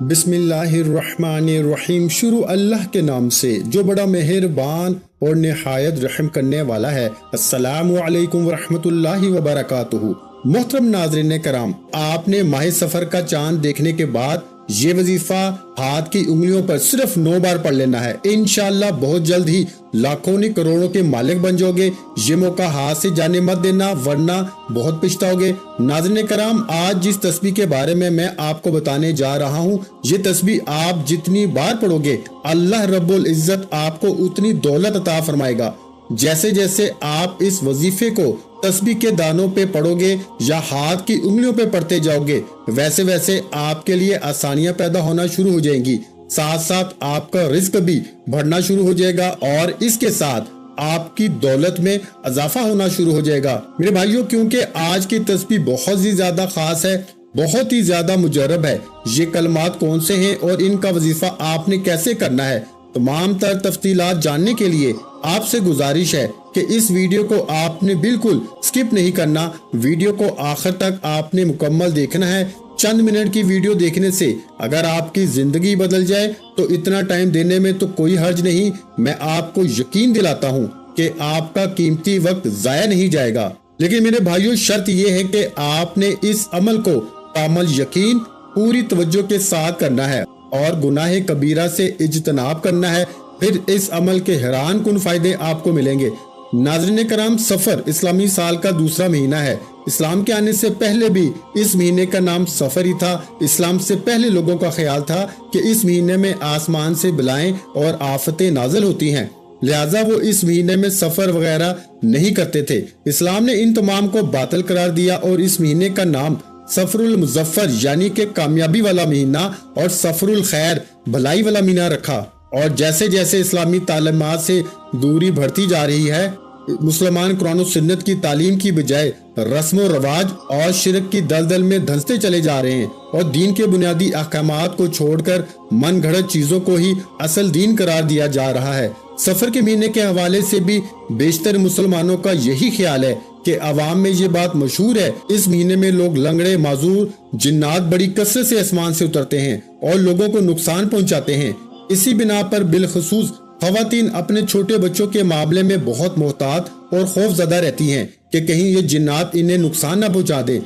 बिस्मिल्लाहिर्रहमानिर्रहीम। शुरू अल्लाह के नाम से जो बड़ा मेहरबान और निहायत रहम करने वाला है। अस्सलामु अलैकुम वरहमतुल्लाहि वबरकातुहू। मोहतरम नाज़रीन कराम, आपने माह सफर का चांद देखने के बाद ये वजीफा हाथ की उंगलियों पर सिर्फ 9 बार पढ़ लेना है। इंशाअल्लाह बहुत जल्द ही लाखों नहीं करोड़ों के मालिक बन जाओगे। ये मौका हाथ से जाने मत देना, वरना बहुत पछताओगे। नाज़रीन कराम, आज जिस तस्बीह के बारे में मैं आपको बताने जा रहा हूँ, ये तस्बीह आप जितनी बार पढ़ोगे अल्लाह रब्बुल इज्जत आपको उतनी दौलत अता फरमाएगा। जैसे जैसे आप इस वजीफे को तस्बीह के दानों पे पढ़ोगे या हाथ की उंगलियों पे पढ़ते जाओगे, वैसे वैसे आपके लिए आसानियां पैदा होना शुरू हो जाएंगी। साथ साथ आपका रिस्क भी बढ़ना शुरू हो जाएगा और इसके साथ आपकी दौलत में इजाफा होना शुरू हो जाएगा। मेरे भाइयों, क्योंकि आज की तस्बीह बहुत ही ज्यादा खास है, बहुत ही ज्यादा मुजर्रब है। ये कलमात कौन से हैं और इनका वजीफा आपने कैसे करना है, तमाम तर तफसीलात जानने के लिए आपसे गुजारिश है कि इस वीडियो को आपने बिल्कुल स्किप नहीं करना। वीडियो को आखिर तक आपने मुकम्मल देखना है। चंद मिनट की वीडियो देखने से अगर आपकी जिंदगी बदल जाए तो इतना टाइम देने में तो कोई हर्ज नहीं। मैं आपको यकीन दिलाता हूँ कि आपका कीमती वक्त जाया नहीं जाएगा। लेकिन मेरे भाइयों, शर्त यह है कि आपने इस अमल को कामल यकीन पूरी तवज्जो के साथ करना है और गुनाह कबीरा से इज्तनाब करना है। फिर इस अमल के हैरान कुन फायदे आपको मिलेंगे। नाज़रीन कराम, सफर इस्लामी साल का दूसरा महीना है। इस्लाम के आने से पहले भी इस महीने का नाम सफर ही था। इस्लाम से पहले लोगों का ख्याल था कि इस महीने में आसमान से बलाएं और आफतें नाज़िल होती हैं, लिहाजा वो इस महीने में सफर वगैरह नहीं करते थे। इस्लाम ने इन तमाम को बातिल करार दिया और इस महीने का नाम सफरुल मुज़फ्फर यानी कि कामयाबी वाला महीना और सफरुल खैर भलाई वाला महीना रखा। और जैसे जैसे इस्लामी तालीमात से दूरी बढ़ती जा रही है, मुसलमान कुरान और सुन्नत की तालीम की बजाय रस्म और रवाज और शिरक की दलदल में धंसते चले जा रहे हैं और दीन के बुनियादी अहकामात को छोड़कर मन घड़त चीजों को ही असल दीन करार दिया जा रहा है। सफर के महीने के हवाले से भी बेशतर मुसलमानों का यही ख्याल है कि अवाम में ये बात मशहूर है, इस महीने में लोग लंगड़े, माजूर, जिन्नात बड़ी कसरत से आसमान से उतरते हैं और लोगों को नुकसान पहुंचाते हैं। इसी बिना पर बिलखसूस खवातीन अपने छोटे बच्चों के मामले में बहुत मोहतात और खौफजदा रहती हैं कि कहीं ये जिन्नात इन्हें नुकसान न पहुंचा दे।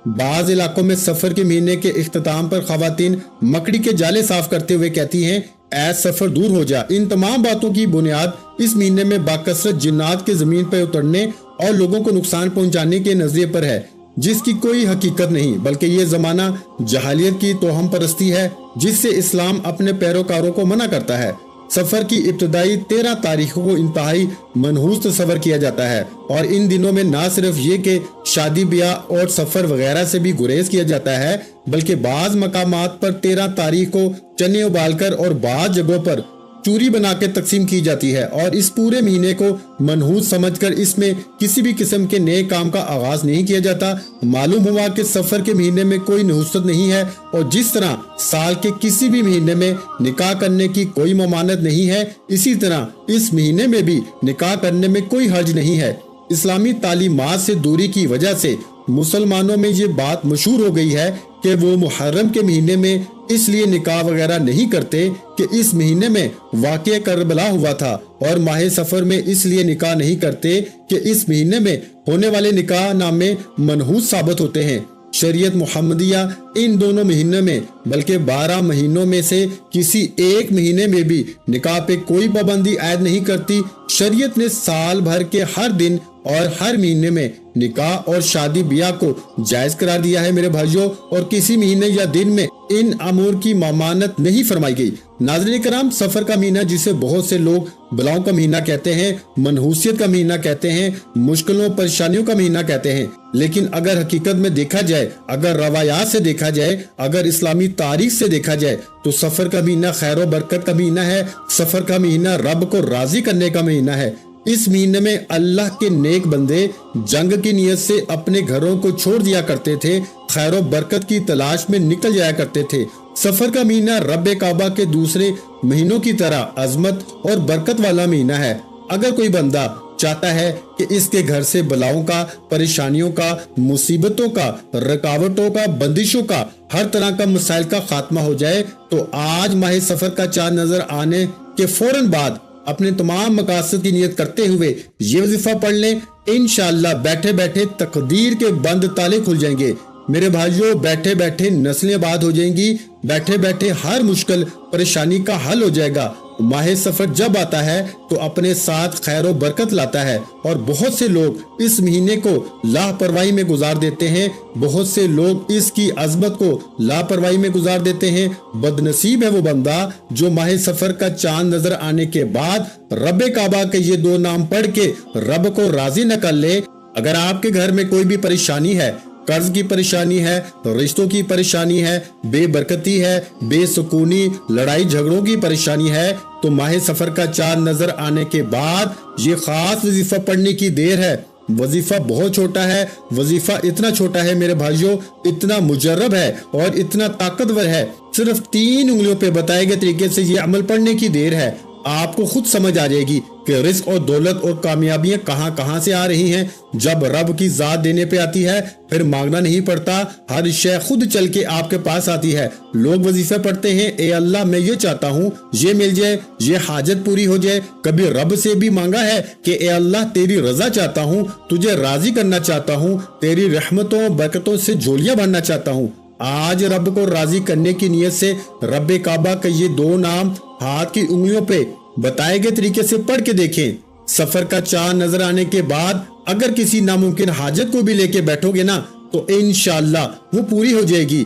बाज इलाकों में सफर के महीने के इख्तिताम पर खवातीन मकड़ी के जाले साफ करते हुए कहती हैं, ऐ सफर दूर हो जा। इन तमाम बातों की बुनियाद इस महीने में बाकसरत जिन्नात के जमीन पर उतरने और लोगों को नुकसान पहुंचाने के नजरिए पर है, जिसकी कोई हकीकत नहीं, बल्कि ये जमाना जहालियत की तोहम परस्ती है जिससे इस्लाम अपने पैरोकारों को मना करता है। सफर की इब्तदाई 13 तारीखों को इंतहाई मनहूस तस्वर किया जाता है और इन दिनों में न सिर्फ ये कि शादी ब्याह और सफर वगैरह से भी गुरेज किया जाता है, बल्कि बाज मकामात पर 13 तारीख को चने उबालकर और बाज जगहों पर चूरी बना के तकसीम की जाती है और इस पूरे महीने को मनहूस समझकर इसमें किसी भी किस्म के नए काम का आगाज नहीं किया जाता। मालूम हुआ कि सफर के महीने में कोई नहुसत नहीं है और जिस तरह साल के किसी भी महीने में निकाह करने की कोई ममानत नहीं है, इसी तरह इस महीने में भी निकाह करने में कोई हर्ज नहीं है। इस्लामी तालीमात से दूरी की वजह से मुसलमानों में ये बात मशहूर हो गई है कि वो मुहर्रम के महीने में इसलिए निकाह वगैरह नहीं करते कि इस महीने में वाक़या करबला हुआ था और माह सफर में इसलिए निकाह नहीं करते कि इस महीने में होने वाले निकाह नामे मनहूस साबित होते हैं। शरीयत मुहम्मदिया इन दोनों महीनों में बल्कि 12 महीनों में से किसी एक महीने में भी निकाह पे कोई पाबंदी आयद नहीं करती। शरीयत ने साल भर के हर दिन और हर महीने में निकाह और शादी ब्याह को जायज करार दिया है मेरे भाइयों, और किसी महीने या दिन में इन अमूर की मामानत नहीं फरमाई गई। नाज़रीन कराम, सफर का महीना जिसे बहुत से लोग बलाओं का महीना कहते हैं, मनहूसियत का महीना कहते हैं, मुश्किलों परेशानियों का महीना कहते हैं, लेकिन अगर हकीकत में देखा जाए, अगर रवायात से देखा जाए, अगर इस्लामी तारीख से देखा जाए तो सफर का महीना खैर और बरकत का महीना है। सफर का महीना रब को राजी करने का महीना है। इस महीने में अल्लाह के नेक बंदे जंग की नियत से अपने घरों को छोड़ दिया करते थे, खैर और बरकत की तलाश में निकल जाया करते थे। सफर का महीना रब काबा के दूसरे महीनों की तरह अजमत और बरकत वाला महीना है। अगर कोई बंदा چاہتا ہے کہ اس کے گھر سے بلاؤں کا، پریشانیوں کا، مصیبتوں کا، رکاوٹوں کا، بندشوں کا، ہر طرح کا مسائل کا خاتمہ ہو جائے، تو آج ماہ سفر کا چاند نظر آنے کے فوراً بعد اپنے تمام مقاصد کی نیت کرتے ہوئے یہ وظیفہ پڑھ لیں۔ انشاءاللہ بیٹھے بیٹھے تقدیر کے بند تالے کھل جائیں گے میرے بھائیوں، بیٹھے بیٹھے نسلیں آباد ہو جائیں گی، بیٹھے بیٹھے ہر مشکل پریشانی کا حل ہو جائے گا۔ ماہ سفر جب آتا ہے تو اپنے ساتھ خیر و برکت لاتا ہے، اور بہت سے لوگ اس مہینے کو لاپرواہی میں گزار دیتے ہیں، بہت سے لوگ اس کی عظمت کو لاپرواہی میں گزار دیتے ہیں۔ بد نصیب ہے وہ بندہ جو ماہ سفر کا چاند نظر آنے کے بعد رب کعبہ کے یہ دو نام پڑھ کے رب کو راضی نہ کر لے۔ اگر آپ کے گھر میں کوئی بھی پریشانی ہے، قرض کی پریشانی ہے، رشتوں کی پریشانی ہے، بے برکتی ہے، بے سکونی، لڑائی جھگڑوں کی پریشانی ہے، تو ماہ سفر کا چاند نظر آنے کے بعد یہ خاص وظیفہ پڑھنے کی دیر ہے۔ وظیفہ بہت چھوٹا ہے، وظیفہ اتنا چھوٹا ہے میرے بھائیوں، اتنا مجرب ہے اور اتنا طاقتور ہے، صرف 3 انگلیوں پہ بتائے گئے طریقے سے یہ عمل پڑھنے کی دیر ہے۔ آپ کو خود سمجھ آ جائے گی کہ رزق اور دولت اور کامیابیاں کہاں کہاں سے آ رہی ہیں۔ جب رب کی ذات دینے پہ آتی ہے پھر مانگنا نہیں پڑتا، ہر شے خود چل کے آپ کے پاس آتی ہے۔ لوگ وظیفے پڑھتے ہیں، اے اللہ میں یہ چاہتا ہوں یہ مل جائے، یہ حاجت پوری ہو جائے۔ کبھی رب سے بھی مانگا ہے کہ اے اللہ تیری رضا چاہتا ہوں، تجھے راضی کرنا چاہتا ہوں، تیری رحمتوں برکتوں سے جھولیاں بھرنا چاہتا ہوں۔ آج رب کو راضی کرنے کی نیت سے رب کعبہ کے یہ 2 نام ہاتھ کی انگلیوں پہ بتائے گئے طریقے سے پڑھ کے دیکھیں۔ سفر کا چاند نظر آنے کے بعد اگر کسی ناممکن حاجت کو بھی لے کے بیٹھو گے نا تو انشاءاللہ وہ پوری ہو جائے گی۔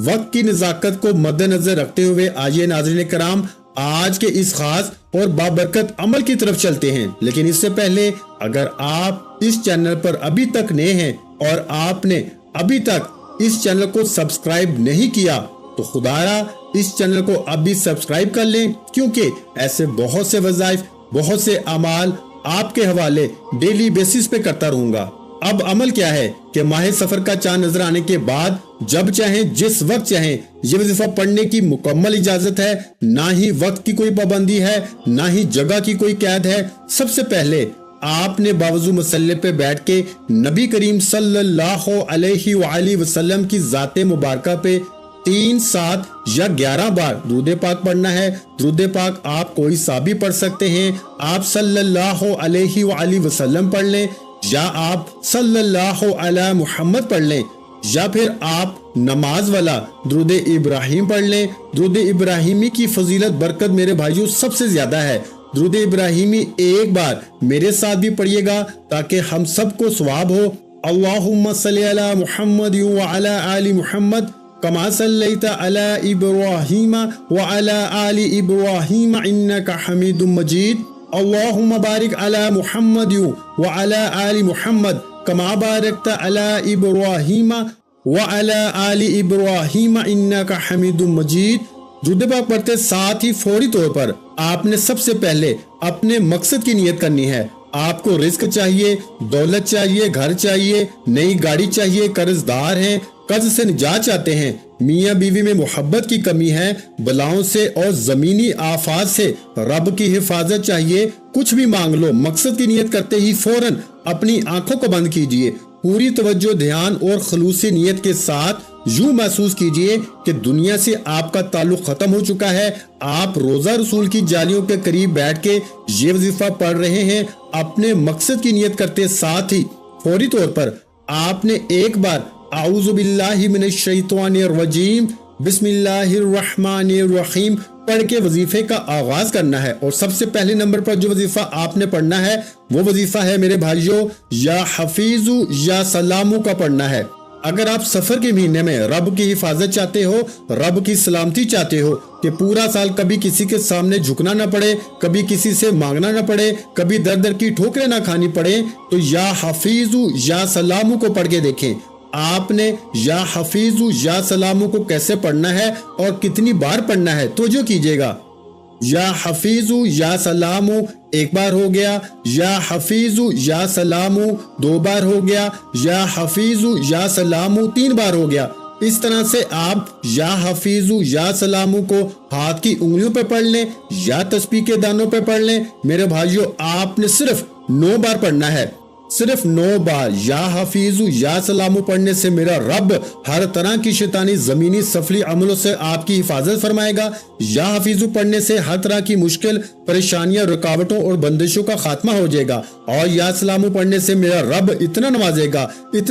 وقت کی نزاکت کو مد نظر رکھتے ہوئے آئیے ناظرین کرام آج کے اس خاص اور بابرکت عمل کی طرف چلتے ہیں، لیکن اس سے پہلے اگر آپ اس چینل پر ابھی تک نئے ہیں اور آپ نے ابھی تک اس چینل کو سبسکرائب نہیں کیا تو خدایا اس چینل کو ابھی سبسکرائب کر لیں، کیونکہ ایسے بہت سے وظائف، بہت سے اعمال آپ کے حوالے ڈیلی بیسس پہ کرتا رہوں گا۔ اب عمل کیا ہے کہ ماہ سفر کا چاند نظر آنے کے بعد جب چاہیں جس وقت چاہیں یہ وظیفہ پڑھنے کی مکمل اجازت ہے، نہ ہی وقت کی کوئی پابندی ہے، نہ ہی جگہ کی کوئی قید ہے۔ سب سے پہلے آپ نے باوضو مسلح پہ بیٹھ کے نبی کریم صلی اللہ علیہ وآلہ وسلم کی ذات مبارکہ پہ 3، 7 یا 11 بار درود پاک پڑھنا ہے۔ درود پاک آپ کوئی سا بھی پڑھ سکتے ہیں، آپ صلی اللہ علیہ وآلہ وسلم پڑھ لیں، یا آپ صلی اللہ علی محمد پڑھ لیں، یا پھر آپ نماز والا درود ابراہیم پڑھ لیں۔ درود ابراہیمی کی فضیلت برکت میرے بھائیوں سب سے زیادہ ہے۔ درود ابراہیمی ایک بار میرے ساتھ بھی پڑھیے گا تاکہ ہم سب کو ثواب ہو۔ اللہم صلی علی محمد وعلی آل محمد کما صلیت علی ابراہیم وعلی آل ابراہیم انک حمید مجید۔ اللہم بارک علی محمد وعلی آل محمد کما بارکت علی ابراہیم وعلی آل ابراہیم انک حمید مجید۔ درود پاک پڑھتے ساتھ ہی فوری طور پر آپ نے سب سے پہلے اپنے مقصد کی نیت کرنی ہے۔ آپ کو رزق چاہیے، دولت چاہیے، گھر چاہیے، نئی گاڑی چاہیے، قرض دار ہیں، قرض سے نجات چاہتے ہیں، میاں بیوی میں محبت کی کمی ہے، بلاؤں سے اور زمینی آفات سے رب کی حفاظت چاہیے، کچھ بھی مانگ لو، مقصد کی نیت کرتے ہی فوراً اپنی آنکھوں کو بند کیجئے، پوری توجہ، دھیان اور خلوصی نیت کے ساتھ یوں محسوس کیجئے کہ دنیا سے آپ کا تعلق ختم ہو چکا ہے، آپ روزہ رسول کی جالیوں کے قریب بیٹھ کے یہ وظیفہ پڑھ رہے ہیں۔ اپنے مقصد کی نیت کرتے ساتھ ہی فوری طور پر آپ نے ایک بار اعوذ باللہ من الشیطان الرجیم بسم اللہ الرحمن الرحیم پڑھ کے وظیفے کا آغاز کرنا ہے۔ اور سب سے پہلے نمبر پر جو وظیفہ آپ نے پڑھنا ہے وہ وظیفہ ہے میرے بھائیوں یا حفیظ یا سلامو کا پڑھنا ہے۔ اگر آپ سفر کے مہینے میں رب کی حفاظت چاہتے ہو، رب کی سلامتی چاہتے ہو کہ پورا سال کبھی کسی کے سامنے جھکنا نہ پڑے، کبھی کسی سے مانگنا نہ پڑے، کبھی در در کی ٹھوکریں نہ کھانی پڑے، تو یا حفیظ یا سلامو کو پڑھ کے دیکھیں۔ آپ نے یا حفیظ یا سلامو کو کیسے پڑھنا ہے اور کتنی بار پڑھنا ہے توجہ کیجئے گا۔ یا حفیظ یا سلامو ایک بار ہو گیا، یا حفیظ یا سلامو 2 بار ہو گیا، یا حفیظ یا سلامو 3 بار ہو گیا۔ اس طرح سے آپ یا حفیظ یا سلامو کو ہاتھ کی انگلیوں پہ پڑھ لیں یا تسبیح کے دانوں پہ پڑھ لیں۔ میرے بھائیوں آپ نے صرف 9 बार पढ़ना है, सिर्फ 9 बार। या हफीजु या सलामु पढ़ने से मेरा रब हर तरह की शैतानी ज़मीनी सफली अमलों से आपकी हिफाजत फरमाएगा। या हफीजु पढ़ने से हर तरह की मुश्किल परेशानियां, रुकावटों और बंदिशों का खात्मा हो जाएगा। और या सलामु पढ़ने से मेरा रब इतना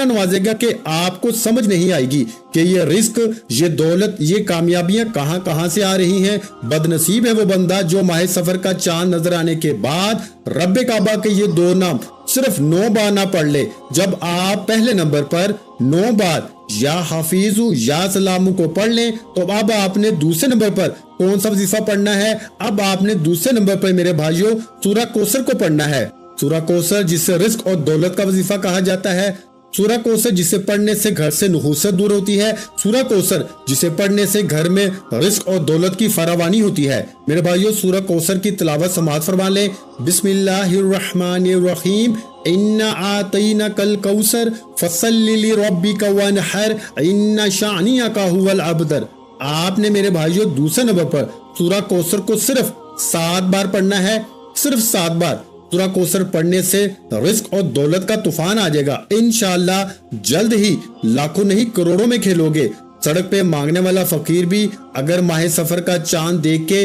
नवाजेगा कि आपको समझ नहीं आएगी कि ये रिस्क, ये दौलत, ये कामयाबियां कहां से आ रही हैं। बदनसीब है वो बंदा जो माह सफर का चांद नजर आने के बाद रब काबा के ये 2 नाम सिर्फ 9 बार ना पढ़ ले। जब आप पहले नंबर पर 9 बार या हफीजु या सलामु को पढ़ लें, तो अब आपने दूसरे नंबर पर कौन सा वजीफा पढ़ना है? अब आपने दूसरे नंबर पर मेरे भाइयों सूरा कौसर को पढ़ना है। सूरा कौसर जिसे रिस्क और दौलत का वजीफा कहा जाता है। सूरा कौसर जिसे पढ़ने से घर से नुहूसत दूर होती है। सूरा कौसर जिसे पढ़ने से घर में रिस्क और दौलत की फरावानी होती है। मेरे भाइयों, सूरा कौसर की तिलावत समाअत फरमा लें। बिस्मिल्लाहिर्रहमानिर्रहीम। इन्ना आतैना कल कौसर फसल्लि लिरब्बिका वनहर इन्ना शानियका हुवल अबतर। आपने मेरे भाइयों दूसरे नंबर पर सूरा कौसर को सिर्फ 7 बार पढ़ना है, सिर्फ 7 बार। सूरा कौसर पढ़ने से रिस्क और दौलत का तूफान आ जाएगा। इंशाअल्लाह जल्द ही लाखों नहीं करोड़ों में खेलोगे। सड़क पे मांगने वाला फकीर भी अगर माह सफर का चांद देख के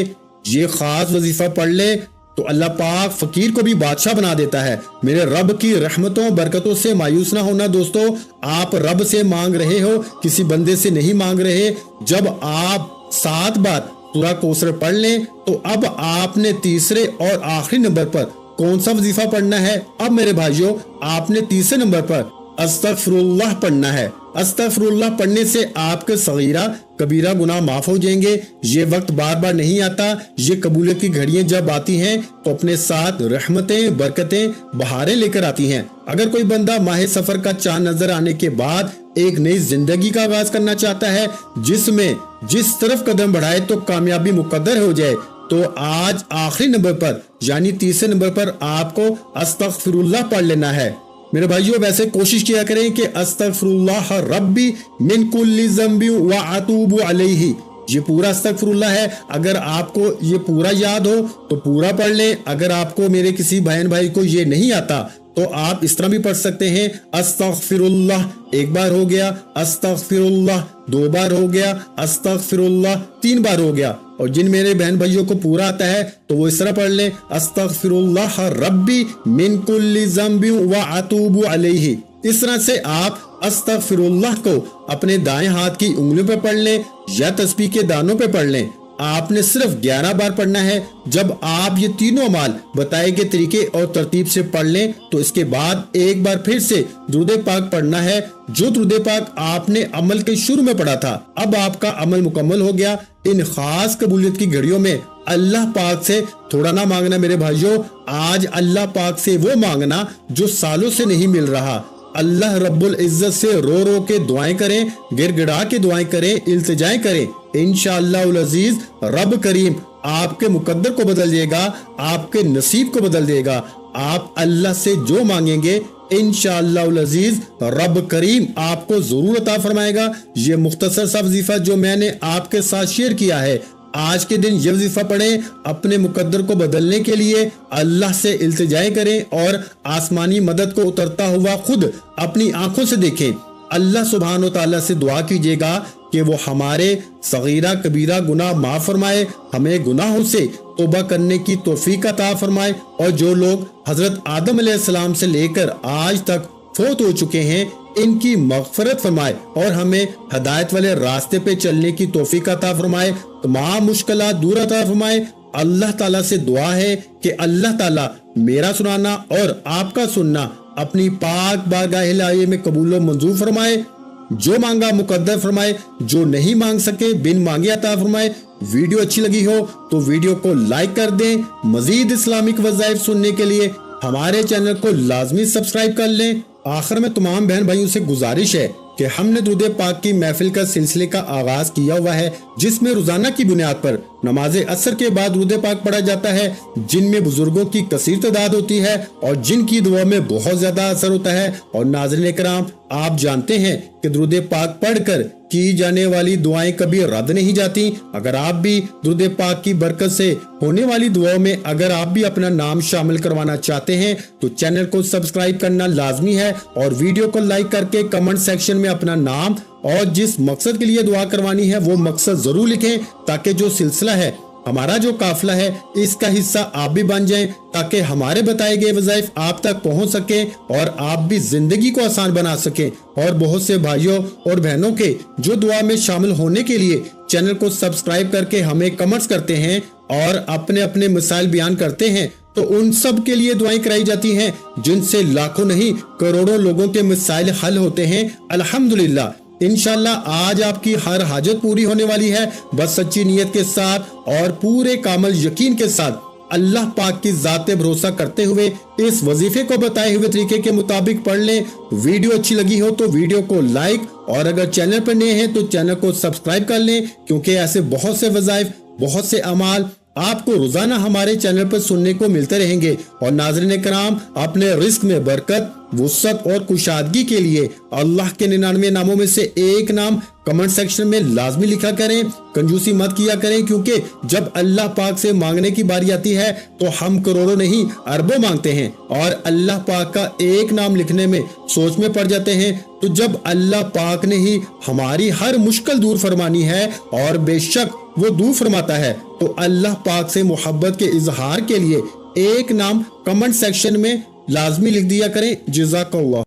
ये खास वजीफा पढ़ ले तो अल्लाह पाक फकीर को भी बादशाह बना देता है। मेरे रब की रहमतों बरकतों से मायूस ना होना दोस्तों। आप रब से मांग रहे हो, किसी बंदे से नहीं मांग रहे। जब आप 7 बार सूरा कौसर पढ़ लें तो अब आपने तीसरे और आखिरी नंबर पर कौन सा वजीफा पढ़ना है? अब मेरे भाइयों, आपने तीसरे नंबर पर अस्तगफिरुल्लाह पढ़ना है। अस्तगफिरुल्लाह पढ़ने से आपके सगीरा कबीरा गुनाह माफ हो जाएंगे। ये वक्त बार बार नहीं आता। ये कबूलियत की घड़ियां जब आती हैं तो अपने साथ रहमतें, बरकतें, बहारें लेकर आती हैं। अगर कोई बंदा माह सफर का चांद नजर आने के बाद एक नई जिंदगी का आगाज करना चाहता है, जिसमें जिस तरफ कदम बढ़ाए तो कामयाबी मुकद्दर हो जाए, तो आज आखिरी नंबर पर यानी तीसरे नंबर पर आपको अस्तगफिरुल्लाह पढ़ लेना है। मेरे भाइयों, वैसे कोशिश किया करें कि अस्तगफिरुल्लाह रब्बी मिन कुल्ली ज़ंबि व अतूबु अलैहि, ये पूरा अस्तगफिरुल्लाह है। अगर आपको ये पूरा याद हो तो पूरा पढ़ लें। अगर आपको मेरे किसी बहन भाई को ये नहीं आता तो आप इस तरह भी पढ़ सकते हैं। अस्तगफिरुल्लाह 1 बार हो गया, अस्तगफिरुल्लाह 2 बार हो गया, अस्तगफिरुल्लाह 3 बार हो गया। और जिन मेरे बहन भाइयों को पूरा आता है तो वो इस तरह पढ़ लें, अस्तगफिरुल्लाह रब्बी मिन कुल्ली ज़ंबि व अतूबु अलैहि। इस तरह से आप अस्तगफिरुल्लाह को अपने दाएं हाथ की उंगलियों पे पढ़ लें या तस्बीह के दानों पे पढ़ लें। आपने सिर्फ 11 बार पढ़ना है। जब आप ये तीनों अमाल बताए गए तरीके और तरतीब से पढ़ लें तो इसके बाद एक बार फिर से दुरूद पाक पढ़ना है, जो दुरूद पाक आपने अमल के शुरू में पढ़ा था। अब आपका अमल मुकम्मल हो गया। इन खास कबूलियत की घड़ियों में अल्लाह पाक से थोड़ा ना मांगना मेरे भाइयों, आज अल्लाह पाक से वो मांगना जो सालों से नहीं मिल रहा। अल्लाह रब्बुल इज्जत से रो रो के दुआएं करें, गिड़गिड़ा के दुआएं करें, इल्तिजाएं करें। इंशाअल्लाह अजीज रब करीम आपके मुकद्दर को बदल देगा, आपके नसीब को बदल देगा। आप अल्लाह से जो मांगेंगे इंशाअल्लाह अजीज रब करीम आपको जरूर अता फरमाएगा। ये मुख्तसर सा वजीफा जो मैंने आपके साथ शेयर किया है, आज के दिन ये वजीफा पढ़ें, अपने मुकद्दर को बदलने के लिए अल्लाह से इल्तिजाएं करें और आसमानी मदद को उतरता हुआ खुद अपनी आंखों से देखें। अल्लाह सुब्हान व तआला से दुआ कीजिएगा कि वो हमारे सगीरा कबीरा गुनाह माफ फरमाए, हमें गुनाहों से तौबा करने की तौफीक अता फरमाए। और जो लोग हजरत आदम अलैहिस्सलाम से लेकर आज तक फौत हो चुके हैं, इनकी मगफरत फरमाए और हमें हदायत वाले रास्ते पे चलने की तौफीक अता फरमाए, तमाम मुश्किलात दूर अता फरमाए। अल्लाह ताला से दुआ है कि अल्लाह ताला मेरा सुनाना और आपका सुनना अपनी पाक बारगाह इलाही में कबूल व मंजूर फरमाए। जो मांगा मुकद्दर फरमाए, जो नहीं मांग सके बिन मांगे अता फरमाए। वीडियो अच्छी लगी हो तो वीडियो को लाइक कर दें। मजीद इस्लामिक वज़ाइफ सुनने के लिए हमारे चैनल को लाजमी सब्सक्राइब कर लें। आखिर में तमाम बहन भाइयों से गुजारिश है कि हमने दुरूद पाक की महफिल का सिलसिले का आगाज किया हुआ है, जिसमें रोजाना की बुनियाद पर नमाज असर के बाद दुरूद पाक पढ़ा जाता है, जिनमें बुजुर्गों की कसीर तादाद होती है और जिनकी दुआ में बहुत ज्यादा असर होता है। और नाज़रीन किराम, आप जानते हैं कि दुरूद पाक पढ़कर की जाने वाली दुआएं कभी रद्द नहीं जाती। अगर आप भी दुरूद पाक की बरकत से होने वाली दुआओं में अगर आप भी अपना नाम शामिल करवाना चाहते हैं तो चैनल को सब्सक्राइब करना लाजमी है और वीडियो को लाइक करके कमेंट सेक्शन में अपना नाम और जिस मकसद के लिए दुआ करवानी है वो मकसद जरूर लिखें, ताकि जो सिलसिला है, हमारा जो काफिला है, इसका हिस्सा आप भी बन जाएं, ताकि हमारे बताए गए वज़ाइफ आप तक पहुंच सके और आप भी जिंदगी को आसान बना सकें। और बहुत से भाइयों और बहनों के जो दुआ में शामिल होने के लिए चैनल को सब्सक्राइब करके हमें कमेंट्स करते हैं और अपने अपने मिसाइल बयान करते हैं, तो उन सब के लिए दुआएं कराई जाती हैं, जिनसे लाखों नहीं करोड़ों लोगों के मिसाइल हल होते हैं। अल्हम्दुलिल्लाह, इंशाल्लाह आज आपकी हर हाजत पूरी होने वाली है। बस सच्ची नीयत के साथ और पूरे कामल यकीन के साथ अल्लाह पाक की ज़ात पे भरोसा करते हुए इस वजीफे को बताए हुए तरीके के मुताबिक पढ़ लें। वीडियो अच्छी लगी हो तो वीडियो को लाइक और अगर चैनल पर नए हैं तो चैनल को सब्सक्राइब कर लें, क्योंकि ऐसे बहुत से वज़ाइफ, बहुत से अमाल आपको रोजाना हमारे चैनल पर सुनने को मिलते रहेंगे। और नाज़रीन किराम, अपने रिस्क में बरकत, वुसअत और कुशादगी के लिए अल्लाह के 99 नामों में से एक नाम कमेंट सेक्शन में लाजमी लिखा करें। कंजूसी मत किया करें, क्योंकि जब अल्लाह पाक से मांगने की बारी आती है तो हम करोड़ों नहीं अरबों मांगते हैं और अल्लाह पाक का एक नाम लिखने में सोच में पड़ जाते हैं। तो जब अल्लाह पाक ने ही हमारी हर मुश्किल दूर फरमानी है और बेशक वो दूर फरमाता है, तो अल्लाह पाक से मोहब्बत के इजहार के लिए एक नाम कमेंट सेक्शन में लाजमी लिख दिया करें। जज़ाकल्लाह।